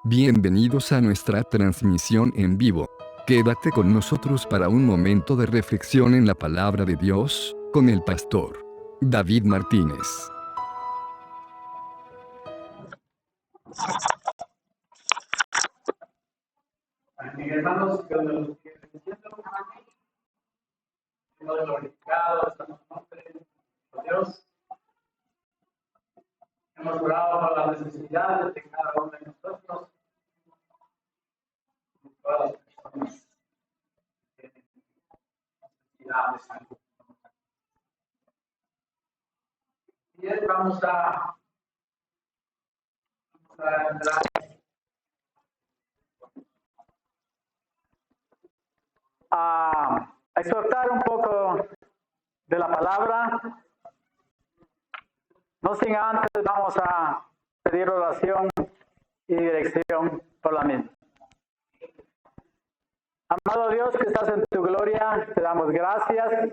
Bienvenidos a nuestra transmisión en vivo. Quédate con nosotros para un momento de reflexión en la palabra de Dios, con el pastor David Martínez. Mis hermanos, que nos lo siguen diciendo, hemos glorificado, estamos en nombre de Dios. Hemos orado por las necesidades de cada uno de nosotros, de todas las personas que tienen necesidades. Y vamos a entrar a exhortar un poco de la palabra. No sin antes vamos a pedir oración y dirección por la misma. Amado Dios que estás en tu gloria, te damos gracias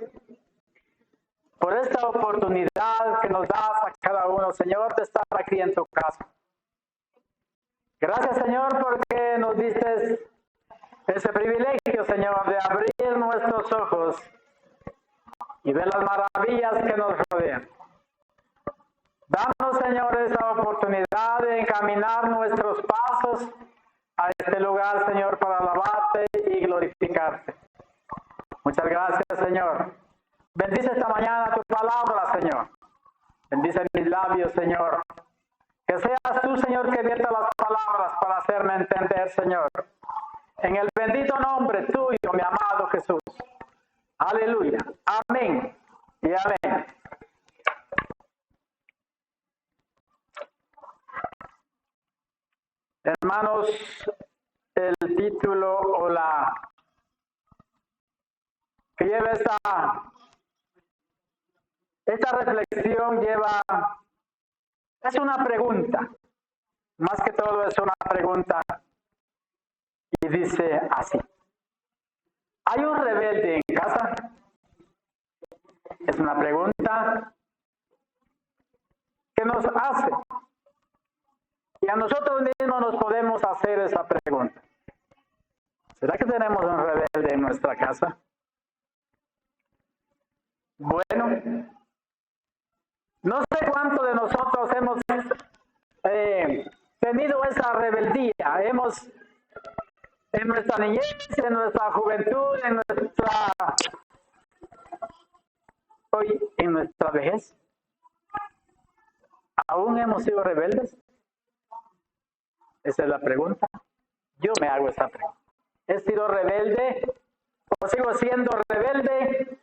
por esta oportunidad que nos das a cada uno, Señor, de estar aquí en tu casa. Gracias, Señor, porque nos diste ese privilegio, Señor, de abrir nuestros ojos y ver las maravillas que nos rodean. Danos, Señor, esa oportunidad de encaminar nuestros pasos a este lugar, Señor, para alabarte y glorificarte. Muchas gracias, Señor. Bendice esta mañana tu palabra, Señor. Bendice mis labios, Señor. Que seas tú, Señor, que vierta las palabras para hacerme entender, Señor. En el bendito nombre tuyo, mi amado Jesús. Aleluya. Amén y amén. Hermanos, el título o la que lleva esta reflexión es una pregunta, más que todo es una pregunta, y dice así: ¿hay un rebelde en casa? Es una pregunta que nos hace, y a nosotros mismos nos podemos hacer esa pregunta. ¿Será que tenemos un rebelde en nuestra casa? Bueno, no sé cuántos de nosotros hemos tenido esa rebeldía. En nuestra niñez, en nuestra juventud, hoy en nuestra vejez, ¿aún hemos sido rebeldes? Esa es la pregunta. Yo me hago esa pregunta. ¿He sido rebelde o sigo siendo rebelde?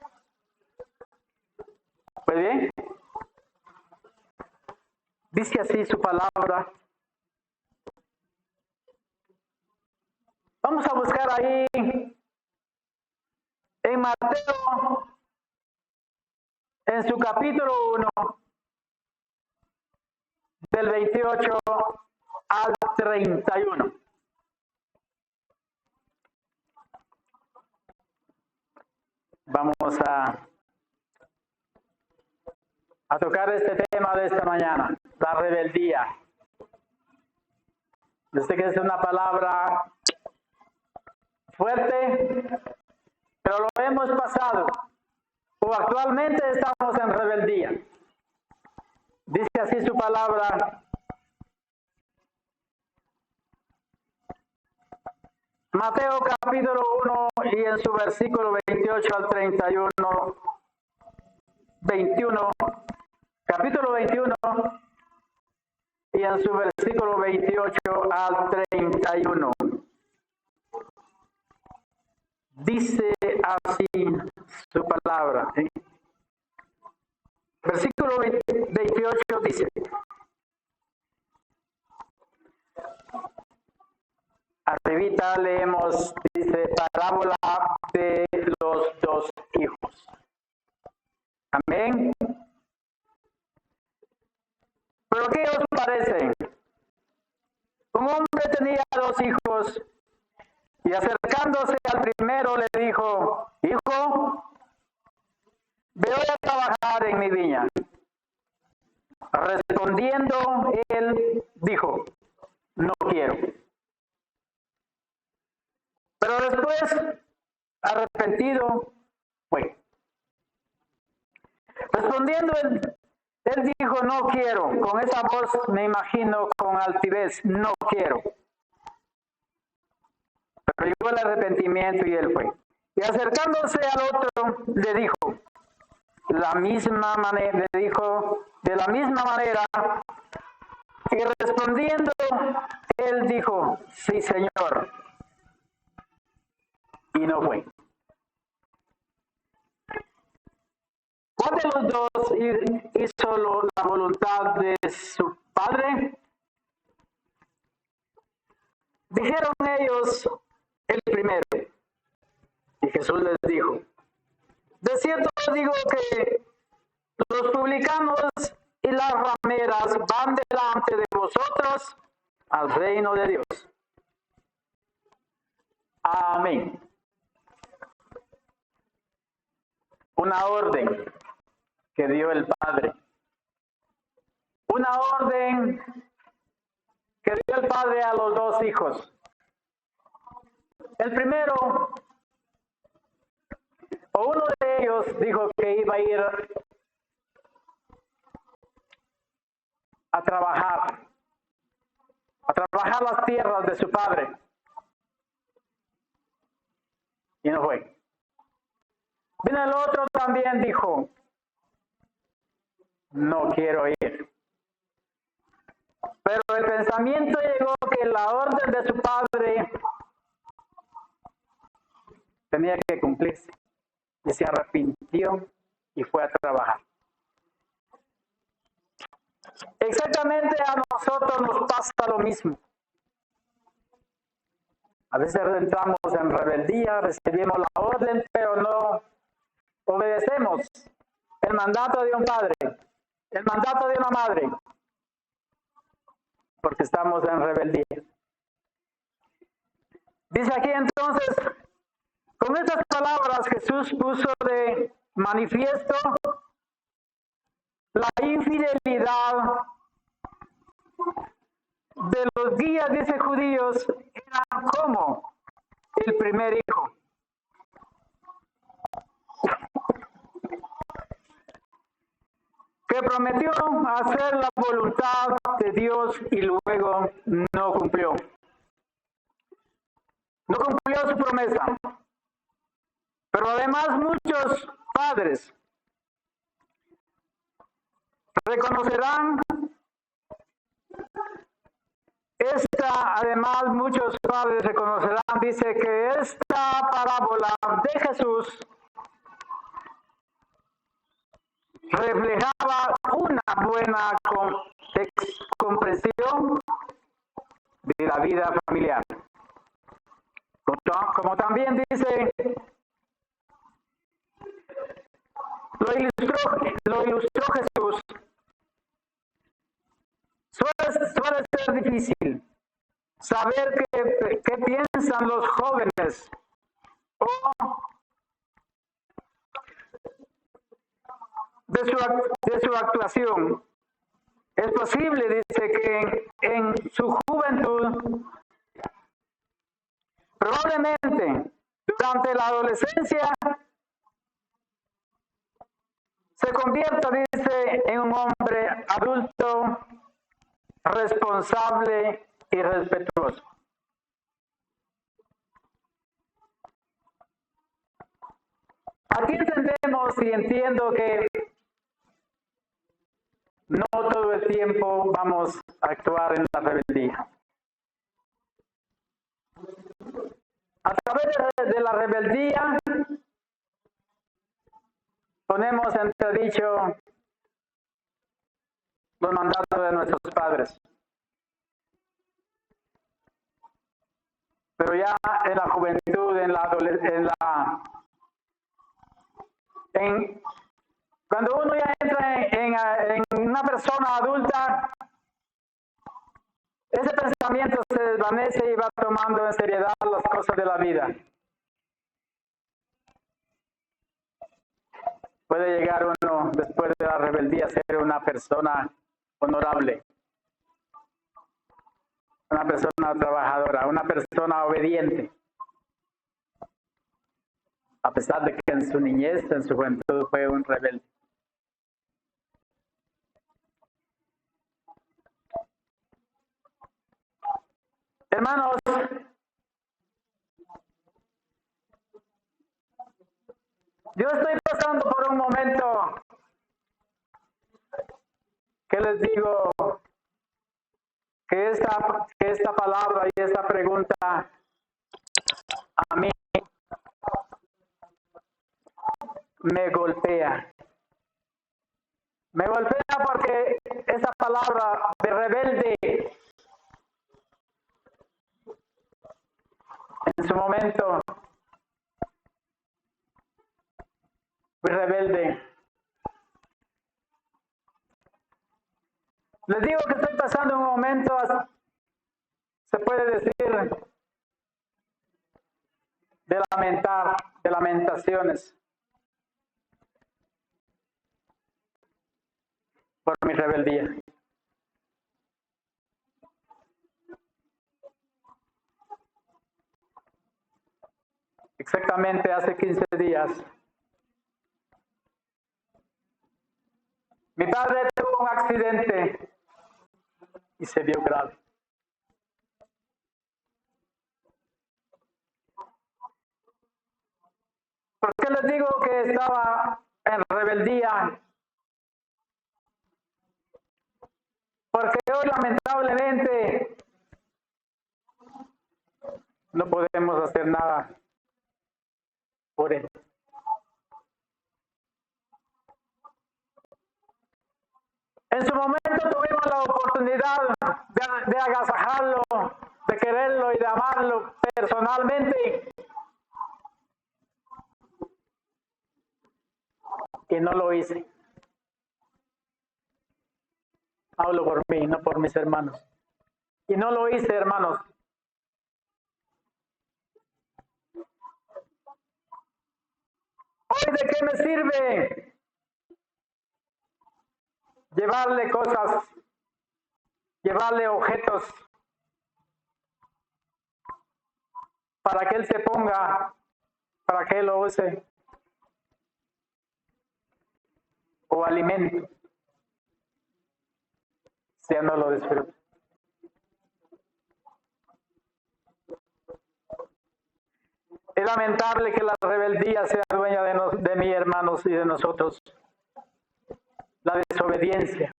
Pues bien, dice así su palabra. Vamos a buscar ahí en Mateo, en su capítulo 1, del 28 al 31. Vamos a tocar este tema de esta mañana, la rebeldía. Yo sé que es una palabra fuerte, pero lo hemos pasado, o actualmente estamos en rebeldía. Dice así su palabra. Mateo capítulo 1 y en su versículo 28 al 31, 21, capítulo 21 y en su versículo 28 al 31. Dice así su palabra. Versículo 28 dice: arribita leemos, dice, parábola de los dos hijos. Amén. ¿Pero qué os parece? Un hombre tenía dos hijos y acercándose al primero le dijo: hijo, ve hoy a trabajar en mi viña. Respondiendo él dijo: no quiero. Pero después, arrepentido, fue. Respondiendo él dijo, no quiero. Con esa voz me imagino con altivez, no quiero. Pero llegó el arrepentimiento y él fue. Y acercándose al otro, le dijo, de la misma manera, y respondiendo, él dijo, sí, Señor. Y no fue. ¿Cuál de los dos hizo la voluntad de su padre? Dijeron ellos, el primero. Y Jesús les dijo, de cierto os digo que los publicanos y las rameras van delante de vosotros al reino de Dios. Amén. Una orden que dio el Padre. Una orden que dio el Padre a los dos hijos. El primero, o uno de ellos, dijo que iba a ir a trabajar las tierras de su padre. Y no fue. Vino el otro también, dijo, no quiero ir. Pero el pensamiento llegó que la orden de su padre tenía que cumplirse. Y se arrepintió y fue a trabajar. Exactamente a nosotros nos pasa lo mismo. A veces entramos en rebeldía, recibimos la orden, pero no obedecemos el mandato de un padre, el mandato de una madre, porque estamos en rebeldía. Dice aquí entonces, con estas palabras Jesús puso de manifiesto la infidelidad de los guías, dice judíos, eran como el primer hijo. Que prometió hacer la voluntad de Dios y luego no cumplió. No cumplió su promesa. Pero además muchos padres reconocerán dice que esta parábola de Jesús reflejaba una buena comprensión de la vida familiar. Como también dice, lo ilustró Jesús. Suele ser difícil saber qué piensan los jóvenes o de su actuación. Es posible, dice, que en su juventud, probablemente durante la adolescencia, se convierta, dice, en un hombre adulto, responsable y respetuoso. Aquí entendemos y entiendo que no todo el tiempo vamos a actuar en la rebeldía. A través de la rebeldía ponemos en entredicho los mandatos de nuestros padres. Pero ya en la juventud, cuando uno ya entra en una persona adulta, ese pensamiento se desvanece y va tomando en seriedad las cosas de la vida. Puede llegar uno, después de la rebeldía, a ser una persona honorable, una persona trabajadora, una persona obediente. a pesar de que en su niñez, en su juventud, fue un rebelde. Hermanos, yo estoy pasando por un momento que les digo que esta palabra y esta pregunta a mí me golpea. Me golpea porque esa palabra de rebelde en su momento fui rebelde. Les digo que estoy pasando un momento, se puede decir, de lamentar, de lamentaciones por mi rebeldía. Exactamente hace 15 días, mi padre tuvo un accidente y se vio grave. ¿Por qué les digo que estaba en rebeldía? Porque hoy lamentablemente no podemos hacer nada por él. En su momento tuvimos la oportunidad de agasajarlo, de quererlo y de amarlo personalmente. Y no lo hice. Hablo por mí, no por mis hermanos. Y no lo hice, hermanos. ¿Hoy de qué me sirve llevarle cosas, llevarle objetos para que él se ponga, para que él lo use? O alimento, si ya no lo disfruta. Es lamentable que la rebeldía sea dueña de mí, hermanos, y de nosotros. La desobediencia.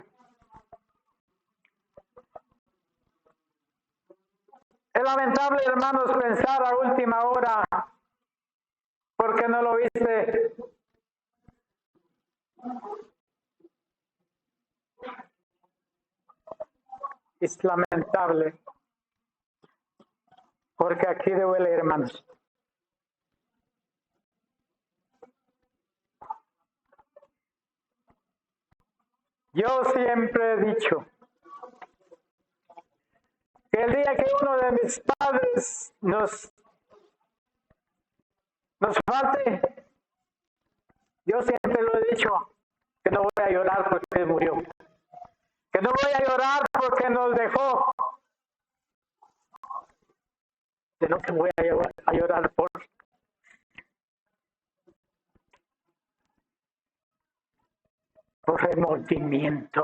Es lamentable, hermanos, pensar a última hora, ¿por qué no lo hice? Es lamentable, porque aquí duele, hermanos. Yo siempre he dicho que el día que uno de mis padres nos falte, yo siempre lo he dicho, que no voy a llorar porque murió, que no voy a llorar porque nos dejó, sino que voy a llorar por remordimiento.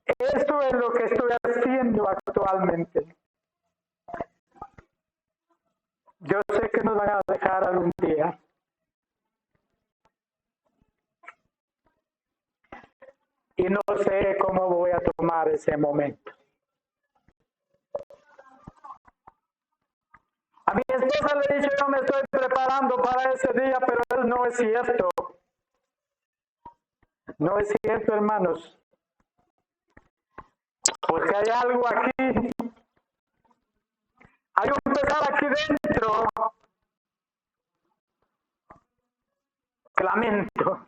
Esto es lo que estoy haciendo actualmente. Yo sé que nos van a dejar algún día. Y no sé cómo voy a tomar ese momento. A mi esposa le he dicho, yo me estoy preparando para ese día, pero no es cierto. No es cierto, hermanos. Porque hay algo aquí. Hay un pesar aquí dentro. Que lamento.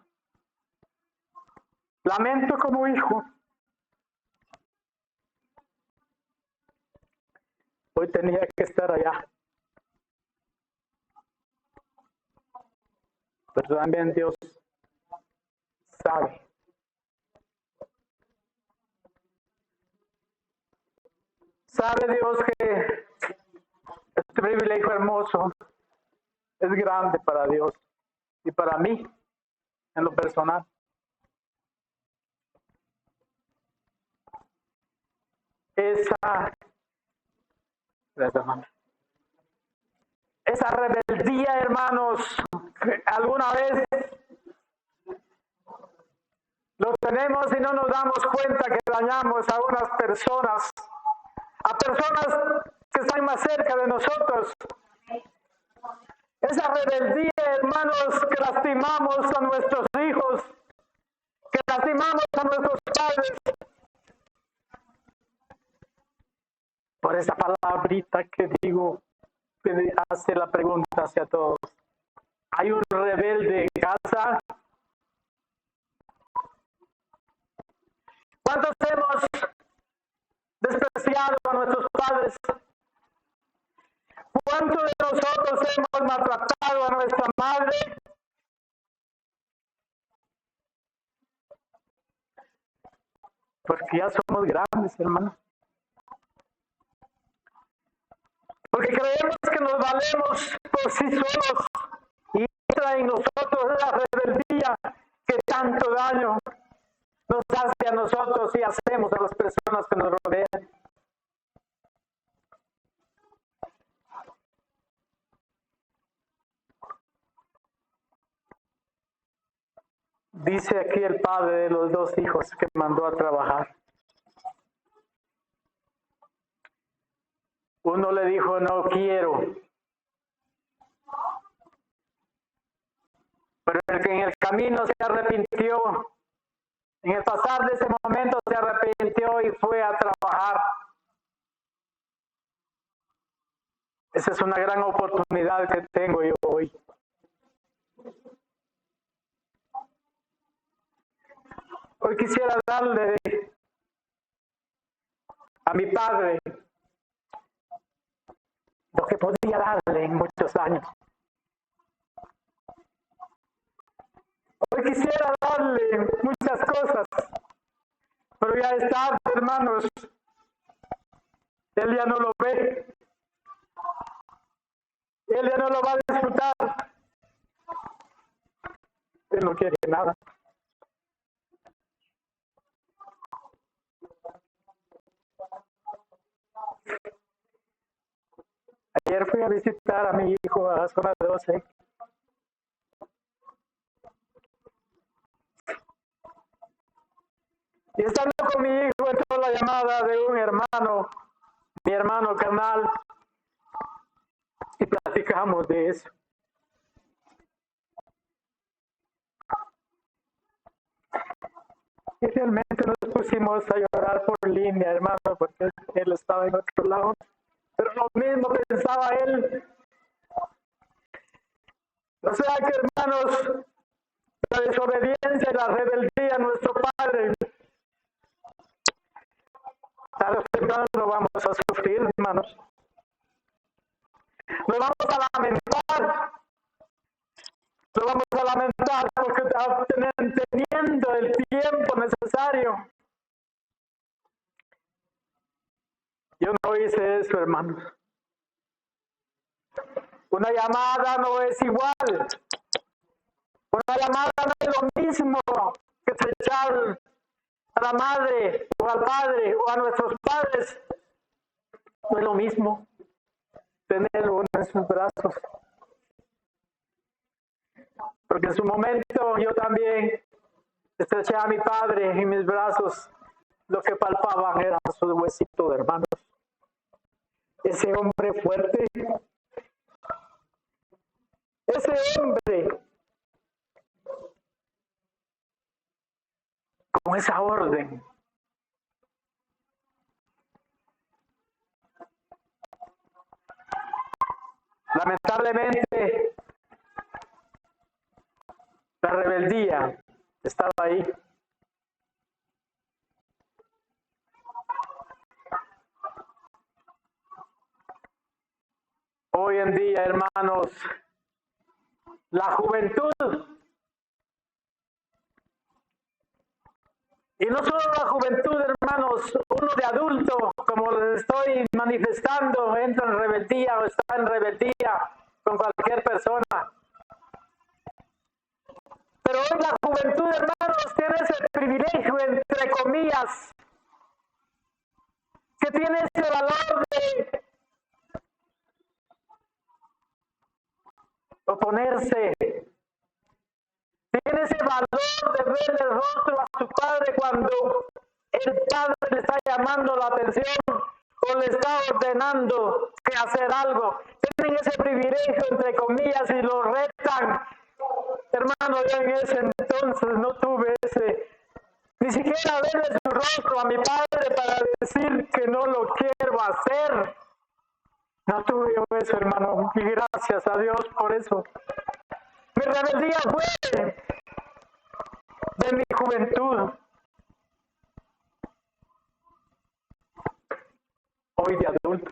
Lamento como hijo. Hoy tenía que estar allá. Pero también Dios sabe. Sabe Dios que Este privilegio hermoso es grande para Dios y para mí en lo personal. Esa rebeldía, hermanos, alguna vez lo tenemos y no nos damos cuenta que dañamos a unas personas, a personas que están más cerca de nosotros. Esa rebeldía, hermanos, que lastimamos a nuestros hijos, que lastimamos a nuestros padres. Por esa palabrita que digo, que hace la pregunta hacia todos. ¿Hay un rebelde en casa? ¿Cuántos hemos despreciado a nuestros padres? ¿Cuántos de nosotros hemos maltratado a nuestra madre? Porque ya somos grandes, hermanos. Porque creemos que nos valemos por sí solos y entra en nosotros la rebeldía que tanto daño nos hace a nosotros y hacemos a las personas que nos rodean. Dice aquí el padre de los dos hijos que mandó a trabajar. Uno le dijo, no quiero. Pero el que en el camino se arrepintió, en el pasar de ese momento se arrepintió y fue a trabajar. Esa es una gran oportunidad que tengo yo hoy. Hoy quisiera darle a mi padre lo que podía darle en muchos años. Hoy quisiera darle muchas cosas, pero ya es tarde, hermanos. Él ya no lo ve. Él ya no lo va a disfrutar. Él no quiere nada. Ayer fui a visitar a mi hijo a la zona 12. Y estando con mi hijo entró la llamada de un hermano, mi hermano carnal, y platicamos de eso. Y realmente nos pusimos a llorar por línea, hermano, porque él estaba en otro lado. Pero lo mismo pensaba él. O sea que, hermanos, la desobediencia y la rebeldía a nuestro Padre, tarde o temprano lo vamos a sufrir, hermanos. Lo vamos a lamentar. Lo vamos a lamentar porque teniendo el tiempo necesario. Yo no hice eso, hermanos. Una llamada no es igual. Una llamada no es lo mismo que echar a la madre o al padre o a nuestros padres. No es lo mismo tenerlo en sus brazos. Porque en su momento yo también estreché a mi padre en mis brazos. Lo que palpaban eran sus huesitos, hermanos. Ese hombre fuerte, ese hombre con esa orden, lamentablemente la rebeldía estaba ahí. Hoy en día, hermanos, la juventud Y no solo la juventud, hermanos, uno de adulto, como les estoy manifestando, entra en rebeldía o está en rebeldía con cualquier persona. Pero hoy la juventud, hermanos, tiene ese privilegio, entre comillas, que tiene ese valor de oponerse. Tiene ese valor de ver el rostro a su padre cuando el padre le está llamando la atención o le está ordenando que hacer algo. Tienen ese privilegio, entre comillas, y lo retan. Hermano, yo en ese entonces no tuve ni siquiera verle su rostro a mi padre para decir que no lo quiero hacer. No tuve yo eso, hermano, y gracias a Dios por eso. Mi rebeldía fue de mi juventud. Hoy de adulto.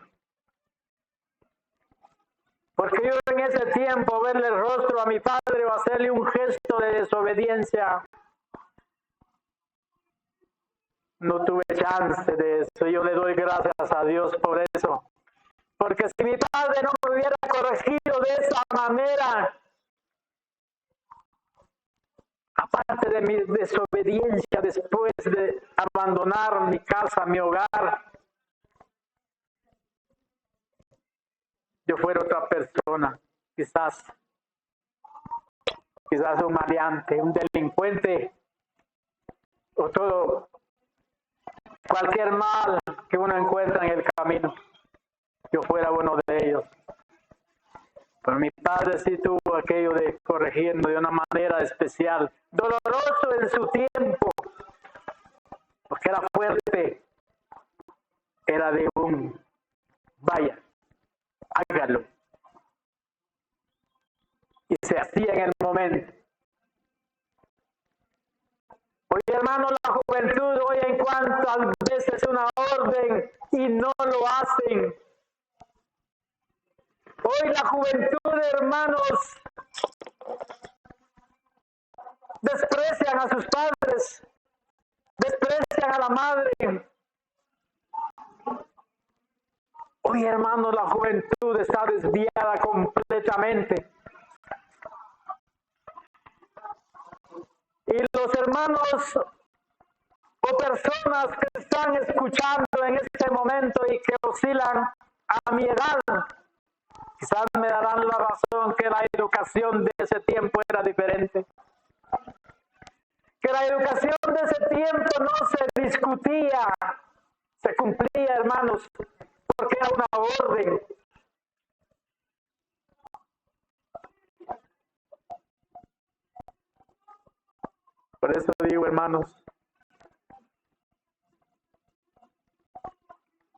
Porque yo en ese tiempo verle el rostro a mi padre o hacerle un gesto de desobediencia, no tuve chance de eso. Yo le doy gracias a Dios por eso. Porque si mi padre no me hubiera corregido de esa manera, aparte de mi desobediencia después de abandonar mi casa, mi hogar, yo fuera otra persona, quizás un maleante, un delincuente, o todo, cualquier mal que uno encuentra en el camino, yo fuera uno de ellos. Pero mi padre sí tuvo aquello de corregirme de una manera especial, doloroso en su tiempo, porque era fuerte, era de un, vaya, hágalo. Y se hacía en el momento. Hoy, hermano, la juventud, hoy en cuantas veces una orden y no lo hacen. Hoy la juventud, hermanos, desprecian a sus padres, desprecian a la madre. Hoy, hermanos, la juventud está desviada completamente. Y los hermanos o personas que están escuchando en este momento y que oscilan a mi edad, quizás me darán la razón que la educación de ese tiempo era diferente. Que la educación de ese tiempo no se discutía, se cumplía, hermanos, porque era una orden. Por eso digo, hermanos,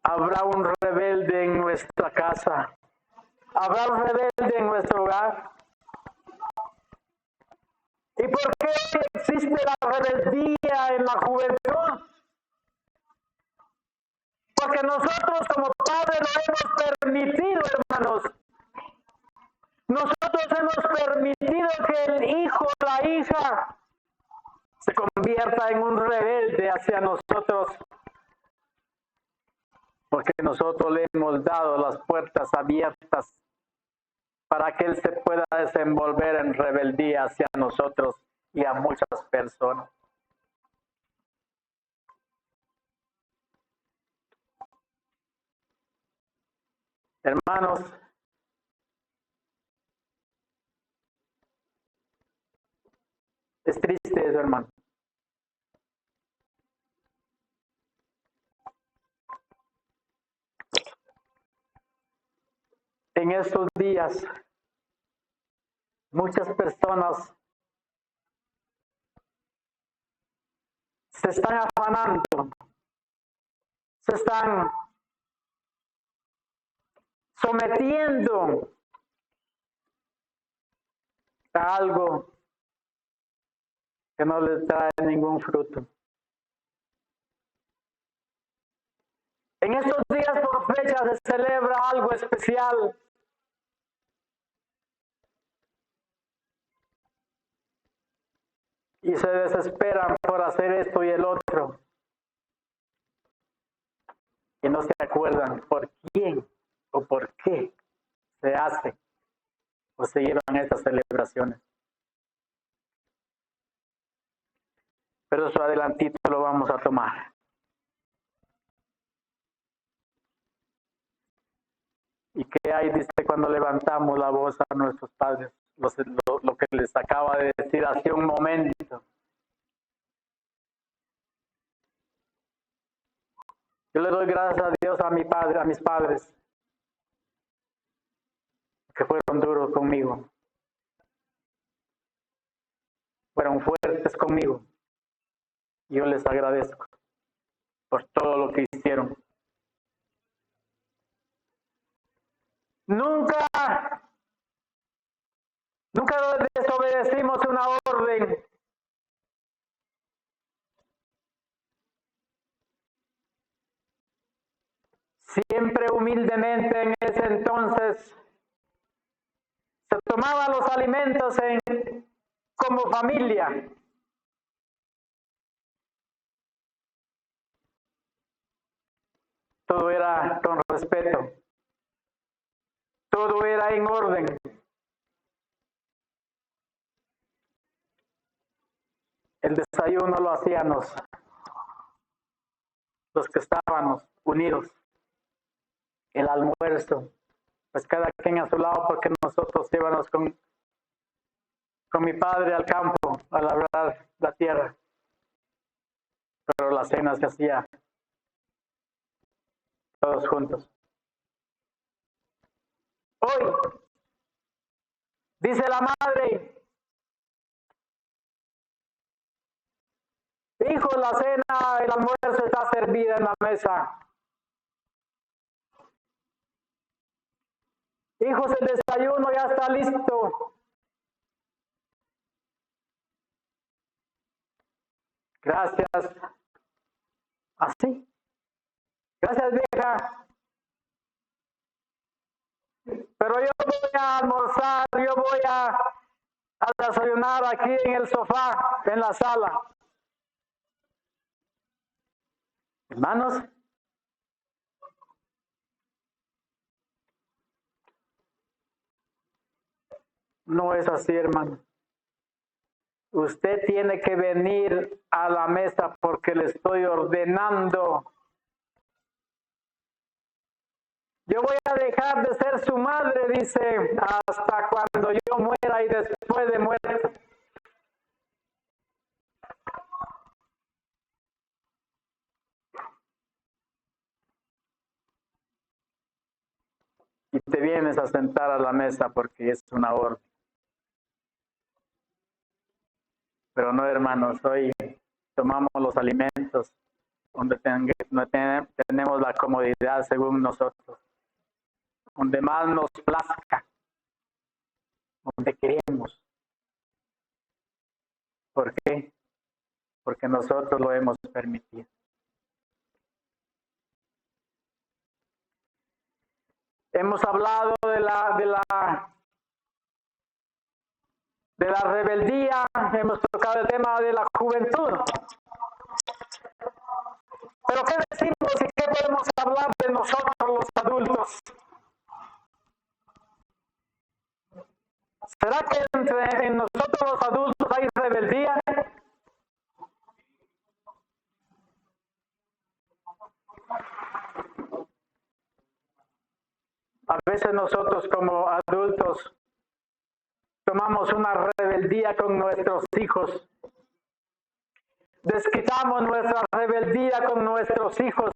habrá un rebelde en nuestra casa, habrá un rebelde en nuestro hogar. ¿Y por qué existe la rebeldía en la juventud? Porque nosotros como padres lo hemos permitido, hermanos. Nosotros hemos permitido que el hijo o la hija se convierta en un rebelde hacia nosotros, porque nosotros le hemos dado las puertas abiertas para que él se pueda desenvolver en rebeldía hacia nosotros y a muchas personas. Hermanos, es triste eso, hermano. En estos días, muchas personas se están afanando, se están sometiendo a algo que no les trae ningún fruto. En estos días por fecha se celebra algo especial. y se desesperan por hacer esto y el otro. Y no se acuerdan por quién o por qué se hace o se llevan estas celebraciones. Pero eso adelantito lo vamos a tomar. ¿Y qué hay, dice, cuando levantamos la voz a nuestros padres? Lo que les acaba de decir hace un momento. Yo le doy gracias a Dios, a mis padres, que fueron duros conmigo. Fueron fuertes conmigo. Yo les agradezco por todo lo que hicieron. Nunca desobedecimos una orden. Siempre humildemente en ese entonces se tomaban los alimentos como familia. Todo era con respeto. Todo era en orden. El desayuno lo hacíamos los que estábamos unidos. El almuerzo, pues cada quien a su lado, porque nosotros íbamos con mi padre al campo a labrar la tierra. Pero la cena se hacía todos juntos. Hoy, dice la madre, hijo, la cena, el almuerzo está servida en la mesa. Hijos, el desayuno ya está listo. Gracias. Así. Gracias, vieja. Pero yo voy a almorzar, yo voy a desayunar aquí en el sofá, en la sala. Hermanos, no es así, hermano. Usted tiene que venir a la mesa porque le estoy ordenando. Yo voy a dejar de ser su madre, dice, hasta cuando yo muera y después de muerte. Y te vienes a sentar a la mesa porque es una orden. Pero no, hermanos, hoy tomamos los alimentos donde tenemos la comodidad según nosotros, donde más nos plazca, donde queremos. ¿Por qué? Porque nosotros lo hemos permitido. Hemos hablado de la rebeldía, hemos tocado el tema de la juventud. Pero ¿qué decimos y qué podemos hablar de nosotros los adultos? ¿Será que en nosotros los adultos hay rebeldía? A veces nosotros como adultos tomamos una rebeldía con nuestros hijos. Desquitamos nuestra rebeldía con nuestros hijos,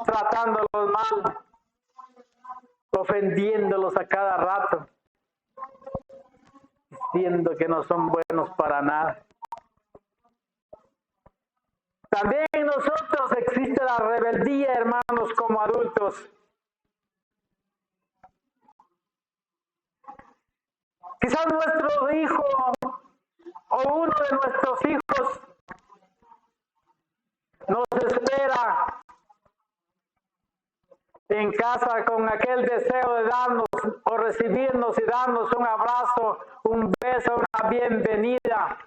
tratándolos mal, ofendiéndolos a cada rato, diciendo que no son buenos para nada. También en nosotros existe la rebeldía, hermanos, como adultos. Quizás nuestro hijo o uno de nuestros hijos nos espera en casa con aquel deseo de darnos o recibirnos y darnos un abrazo, un beso, una bienvenida.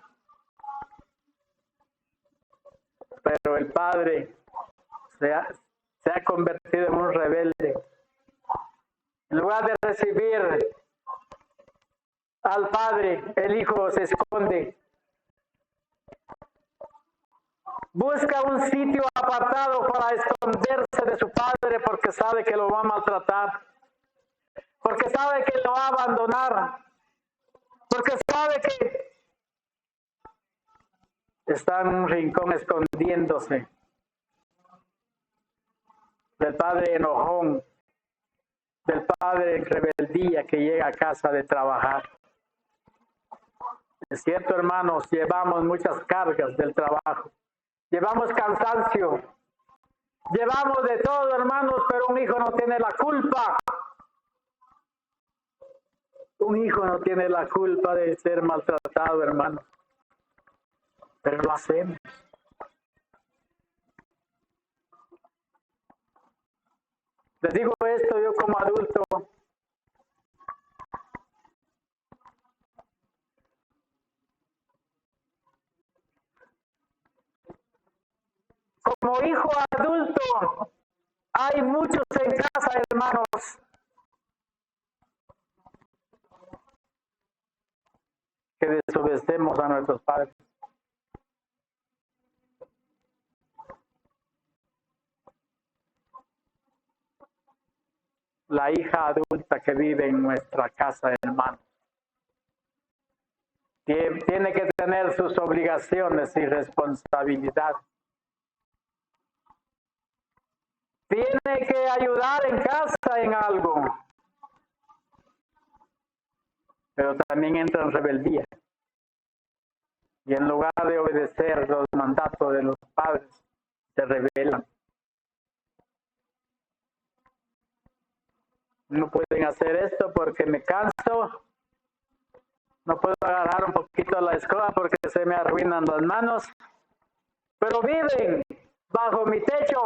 Pero el Padre se ha convertido en un rebelde. En lugar de recibir al Padre, el Hijo se esconde. Busca un sitio apartado para esconderse de su Padre porque sabe que lo va a maltratar, porque sabe que lo va a abandonar, porque sabe que está en un rincón escondiéndose del Padre enojón, del Padre en rebeldía que llega a casa de trabajar. Es cierto, hermanos, llevamos muchas cargas del trabajo, llevamos cansancio, llevamos de todo, hermanos, pero un hijo no tiene la culpa. Un hijo no tiene la culpa de ser maltratado, hermanos, pero lo hacemos. Les digo esto yo como adulto. Como hijo adulto, hay muchos en casa, hermanos, que desobedecemos a nuestros padres. La hija adulta que vive en nuestra casa, hermanos, tiene que tener sus obligaciones y responsabilidades. Tiene que ayudar en casa en algo, pero también entra en rebeldía. Y en lugar de obedecer los mandatos de los padres, se rebelan. No pueden hacer esto porque me canso. No puedo agarrar un poquito la escoba porque se me arruinan las manos. Pero viven bajo mi techo.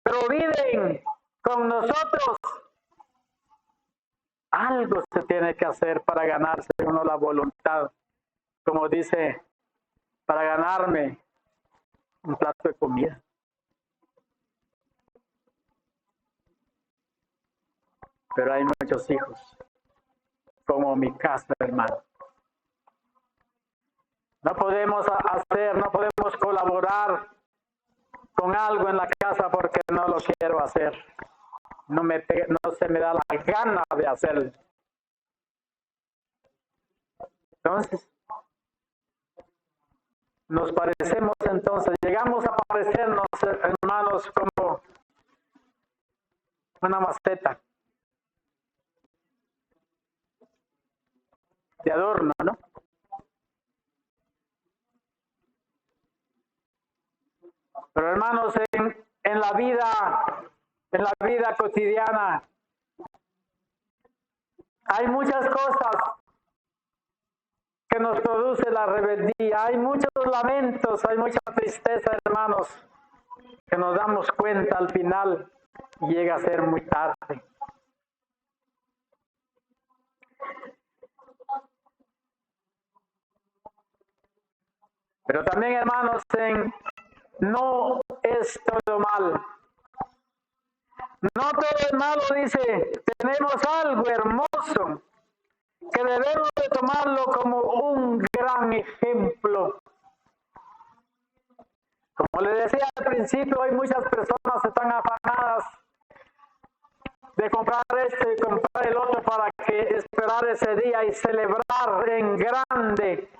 Pero viven con nosotros. Algo se tiene que hacer para ganarse uno la voluntad. Como dice, para ganarme un plato de comida. Pero hay muchos hijos, como mi casa, hermano. No podemos no podemos colaborar con algo en la casa porque no lo quiero hacer. No se me da la gana de hacerlo. Entonces, nos parecemos entonces, llegamos a parecernos, hermanos, como una maceta de adorno, ¿no? Pero hermanos, en la vida cotidiana, hay muchas cosas que nos produce la rebeldía, hay muchos lamentos, hay mucha tristeza, hermanos, que nos damos cuenta al final y llega a ser muy tarde. Pero también, hermanos, no es todo mal. No todo es malo, dice, tenemos algo hermoso que debemos de tomarlo como un gran ejemplo. Como les decía al principio, hay muchas personas que están afanadas de comprar esto y comprar el otro para que esperar ese día y celebrar en grande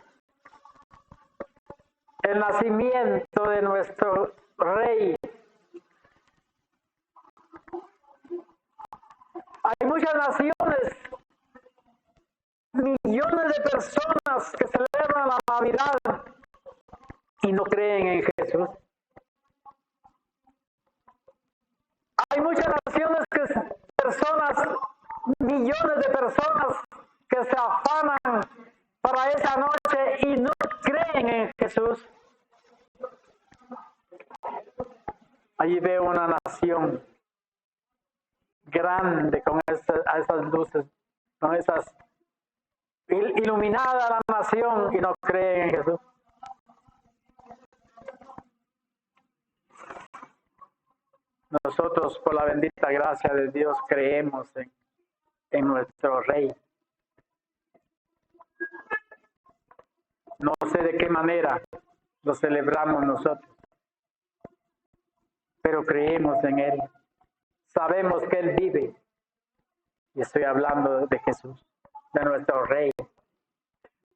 el nacimiento de nuestro Rey. Hay muchas naciones, millones de personas que celebran la Navidad y no creen en Jesús. Hay muchas naciones millones de personas que se afanan para esa noche y no creen en Jesús. Allí veo una nación grande con esas luces, con esas iluminada la nación y no creen en Jesús. Nosotros, por la bendita gracia de Dios, creemos en nuestro Rey. No sé de qué manera lo celebramos nosotros, pero creemos en Él. Sabemos que Él vive. Y estoy hablando de Jesús, de nuestro Rey.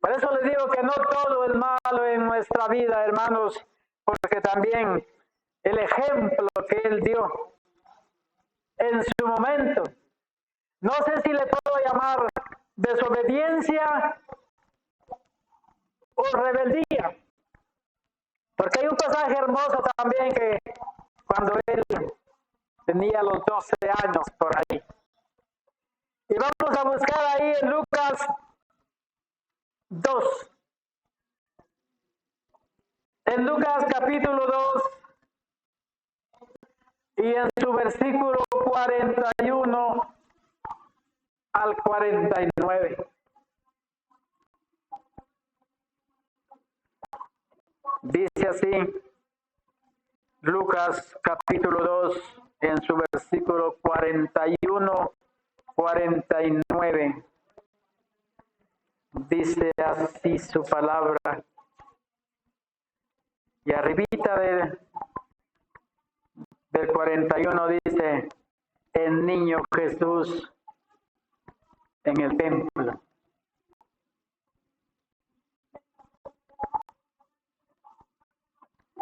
Por eso les digo que no todo es malo en nuestra vida, hermanos, porque también el ejemplo que Él dio en su momento, no sé si le puedo llamar desobediencia o rebeldía, porque hay un pasaje hermoso también que cuando Él tenía los 12 años por ahí, y vamos a buscar ahí en Lucas 2. En Lucas capítulo 2 y en su versículo 41 al 49. Dice así, Lucas capítulo 2 en su versículo 41, 49. Dice así su palabra. Y arribita del 41 dice, el niño Jesús en el templo.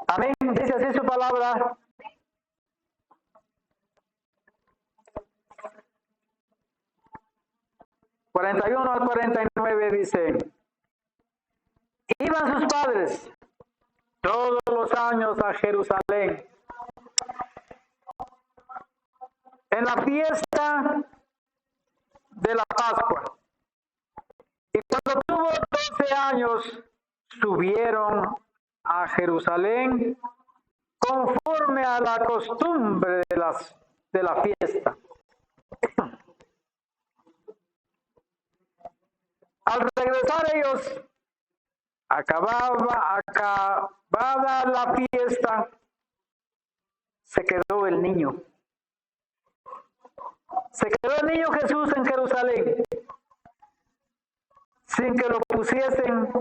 Amén, dice así su palabra. ...41 al 49 dice... Iban sus padres todos los años a Jerusalén en la fiesta de la Pascua. Y cuando tuvo 12 años, subieron a Jerusalén conforme a la costumbre de la fiesta. Al regresar ellos, acabada la fiesta, se quedó el niño. Se quedó el niño Jesús en Jerusalén, sin que lo pusiesen,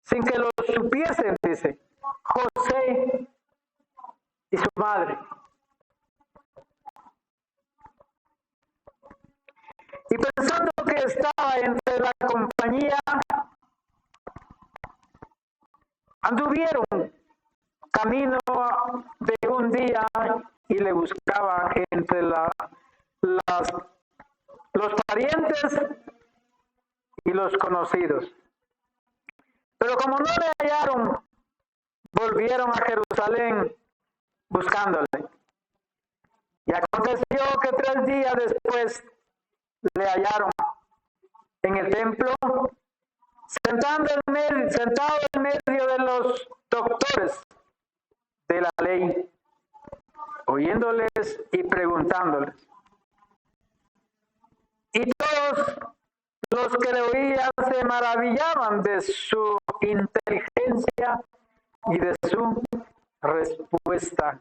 sin que lo supiesen, dice, José y su madre. Y pensando que estaba entre la compañía, anduvieron camino de un día y le buscaban entre los parientes y los conocidos. Pero como no le hallaron, volvieron a Jerusalén buscándole. Y aconteció que 3 días después le hallaron en el templo, sentado en medio de los doctores de la ley, oyéndoles y preguntándoles. Y todos los que le oían se maravillaban de su inteligencia y de su respuesta.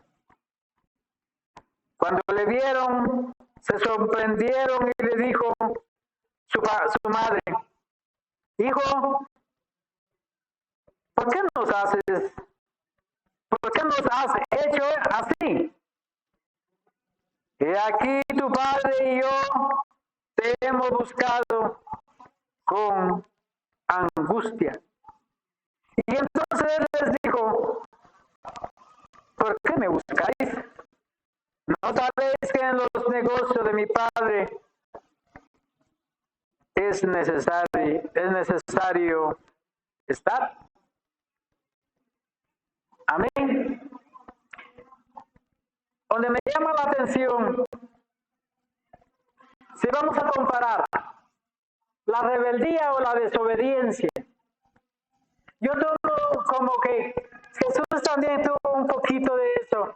Cuando le vieron, se sorprendieron y le dijo su madre, hijo, ¿por qué nos has hecho así? He aquí tu padre y yo te hemos buscado con angustia. Y entonces él les dijo, ¿por qué me buscáis? ¿No sabéis que en los negocios de mi padre es necesario estar? Amén. Donde me llama la atención, si vamos a comparar la rebeldía o la desobediencia, yo tomo como que Jesús también tuvo un poquito de eso.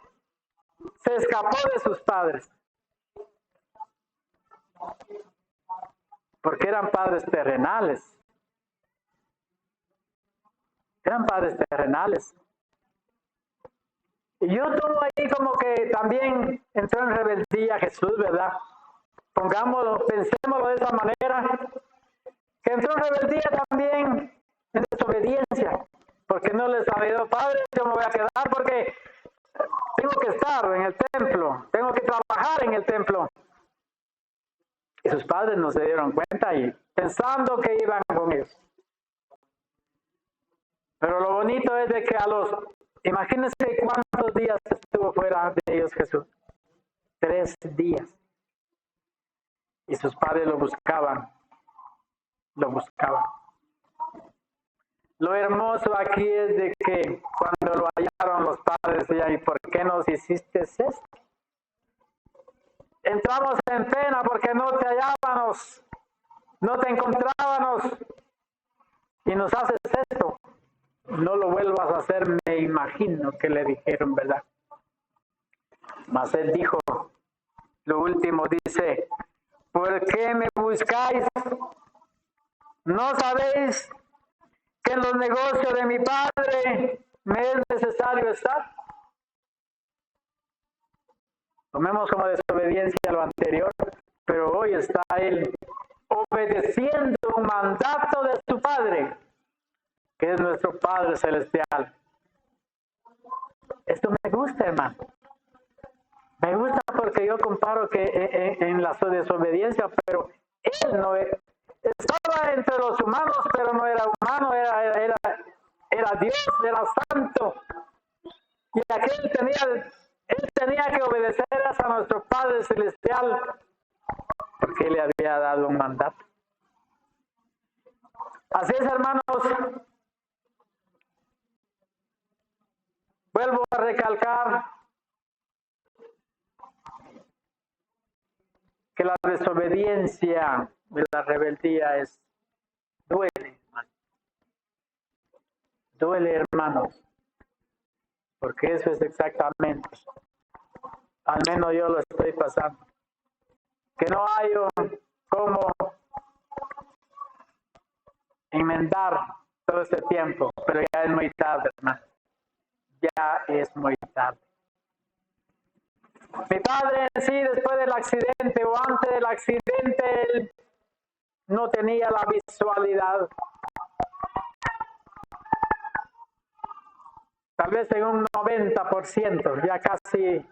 Se escapó de sus padres. Porque eran padres terrenales. Eran padres terrenales. Y yo tomo ahí como que también entró en rebeldía Jesús, ¿verdad? Pongámoslo, pensémoslo de esa manera, que entró en rebeldía también en desobediencia, porque no les ha dado padre, yo me voy a quedar porque tengo que estar en el templo, tengo que trabajar en el templo. Y sus padres no se dieron cuenta y pensando que iban con ellos. Pero lo bonito es de que imagínense cuántos días estuvo fuera de ellos Jesús. 3 días. Y sus padres lo buscaban. Lo buscaban. Lo hermoso aquí es de que cuando lo hallaron los padres decían, ¿y por qué nos hiciste esto? Entramos en pena porque no te hallábamos, no te encontrábamos y nos haces esto. No lo vuelvas a hacer, me imagino que le dijeron, ¿verdad? Mas él dijo, lo último dice, ¿por qué me buscáis? ¿No sabéis que en los negocios de mi Padre me es necesario estar? Tomemos como desobediencia lo anterior, pero hoy está él obedeciendo un mandato de su Padre, que es nuestro Padre Celestial. Esto me gusta, hermano. Me gusta porque yo comparo que en la desobediencia, pero él no estaba entre los humanos, pero no era humano, era Dios, era santo. Y él tenía que obedecer a nuestro Padre Celestial, porque él le había dado un mandato. Así es, hermanos. Vuelvo a recalcar que la desobediencia y la rebeldía duele, hermano. Duele, hermanos, porque eso es exactamente, al menos yo lo estoy pasando, que no hay cómo enmendar todo este tiempo, pero ya es muy tarde, hermano. Ya es muy tarde. Mi padre en sí, después del accidente o antes del accidente, él no tenía la visualidad. Tal vez en un 90%, ya casi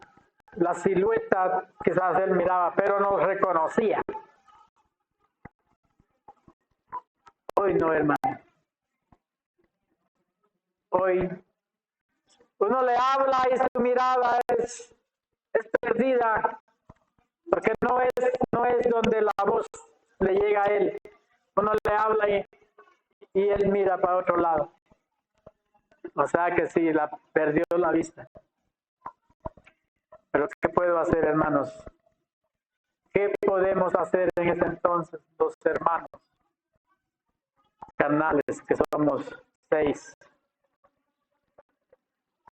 la silueta quizás él miraba, pero no reconocía. Hoy no, hermano. Hoy uno le habla y su mirada es perdida, porque no es donde la voz le llega a él. Uno le habla y él mira para otro lado. O sea que sí, perdió la vista. Pero ¿qué puedo hacer, hermanos? ¿Qué podemos hacer en ese entonces, los hermanos carnales, que somos 6?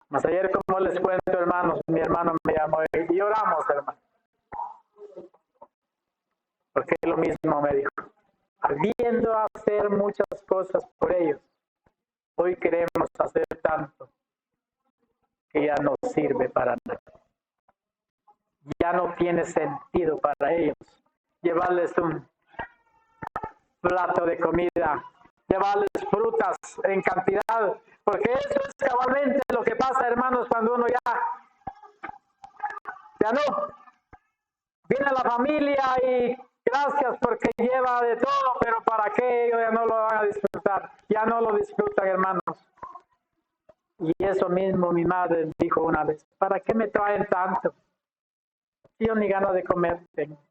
Mas ayer, como les cuento, hermanos, mi hermano me llamó y oramos, hermano. Porque lo mismo me dijo. Habiendo hacer muchas cosas por ellos, hoy queremos hacer tanto que ya no sirve para nada. Ya no tiene sentido para ellos llevarles un plato de comida, llevarles frutas en cantidad, porque eso es cabalmente lo que pasa, hermanos, cuando uno ya no. Viene la familia y gracias porque lleva de todo, pero ¿para qué? Ellos ya no lo van a disfrutar, ya no lo disfrutan, hermanos. Y eso mismo mi madre dijo una vez, ¿para qué me traen tanto? Yo ni ganas de comer tengo.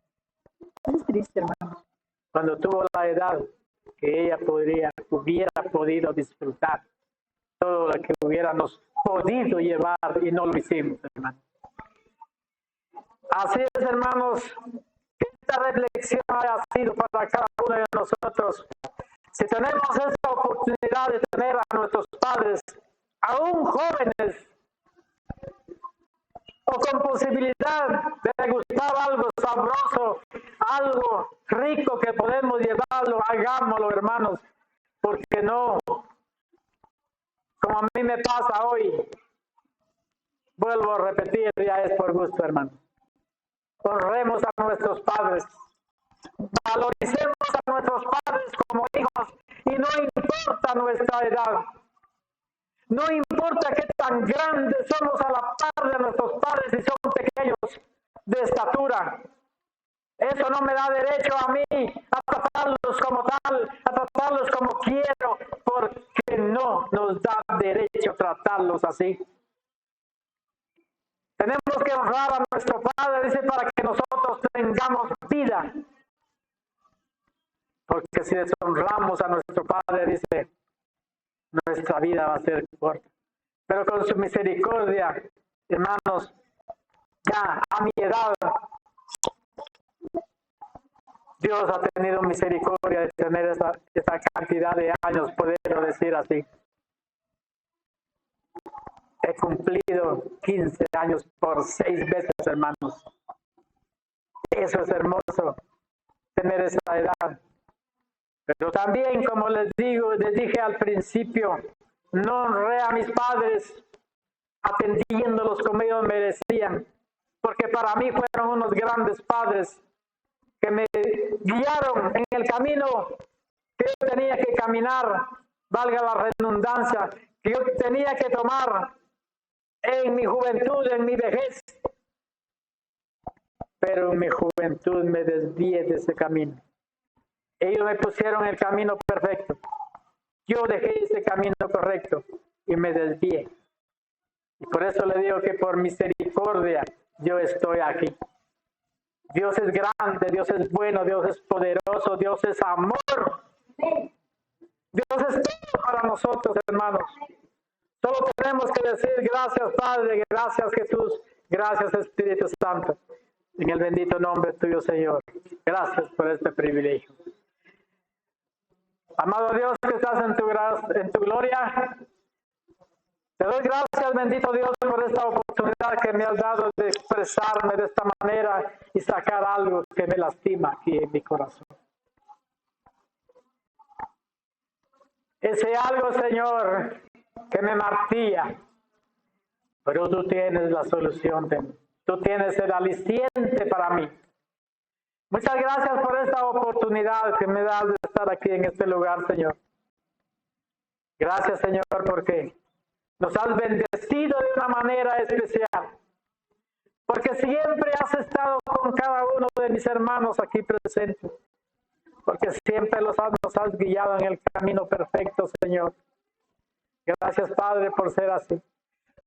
Es triste, hermano. Cuando tuvo la edad que ella hubiera podido disfrutar todo lo que hubiéramos podido llevar y no lo hicimos, hermano. Así es, hermanos, esta reflexión ha sido para cada uno de nosotros. Si tenemos esta oportunidad de tener a nuestros padres, aún jóvenes, o con posibilidad de degustar algo sabroso, algo rico que podemos llevarlo, hagámoslo, hermanos, porque no, como a mí me pasa hoy, vuelvo a repetir, ya es por gusto, hermano. Honremos a nuestros padres, valoricemos a nuestros padres como hijos y no importa nuestra edad. No importa qué tan grandes somos a la par de nuestros padres y son pequeños de estatura. Eso no me da derecho a mí a tratarlos como tal, a tratarlos como quiero, porque no nos da derecho a tratarlos así. Tenemos que honrar a nuestro Padre, dice, para que nosotros tengamos vida. Porque si deshonramos a nuestro Padre, dice, nuestra vida va a ser corta. Pero con su misericordia, hermanos, ya a mi edad, Dios ha tenido misericordia de tener esa cantidad de años, poderlo decir así. He cumplido 15 años por 6 veces, hermanos. Eso es hermoso, tener esa edad. Pero también, como les dije al principio, no honré a mis padres atendiéndolos como ellos merecían, porque para mí fueron unos grandes padres que me guiaron en el camino que yo tenía que caminar, valga la redundancia, que yo tenía que tomar en mi juventud, en mi vejez. Pero en mi juventud me desvié de ese camino. Ellos me pusieron el camino perfecto. Yo dejé ese camino correcto y me desvié. Y por eso le digo que por misericordia yo estoy aquí. Dios es grande, Dios es bueno, Dios es poderoso, Dios es amor. Dios es todo para nosotros, hermanos. Solo tenemos que decir gracias, Padre, gracias, Jesús, gracias, Espíritu Santo. En el bendito nombre tuyo, Señor. Gracias por este privilegio. Amado Dios que estás en tu gloria, te doy gracias, bendito Dios, por esta oportunidad que me has dado de expresarme de esta manera y sacar algo que me lastima aquí en mi corazón. Ese algo, Señor, que me martilla, pero tú tienes la solución, tú tienes el aliciente para mí. Muchas gracias por esta oportunidad que me das de estar aquí en este lugar, Señor. Gracias, Señor, porque nos has bendecido de una manera especial. Porque siempre has estado con cada uno de mis hermanos aquí presentes. Porque siempre nos has guiado en el camino perfecto, Señor. Gracias, Padre, por ser así.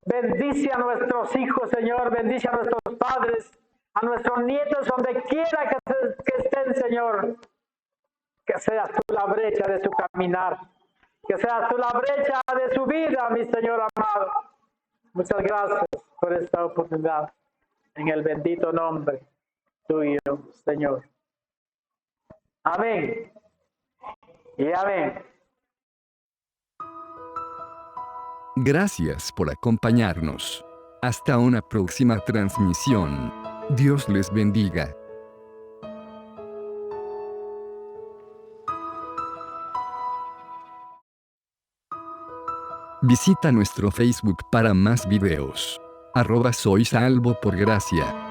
Bendice a nuestros hijos, Señor. Bendice a nuestros padres, a nuestros nietos, donde quiera que estén, Señor. Que seas tú la brecha de su caminar. Que seas tú la brecha de su vida, mi Señor amado. Muchas gracias por esta oportunidad. En el bendito nombre tuyo, Señor. Amén. Y amén. Gracias por acompañarnos. Hasta una próxima transmisión. Dios les bendiga. Visita nuestro Facebook para más videos. @soysalvopor gracia.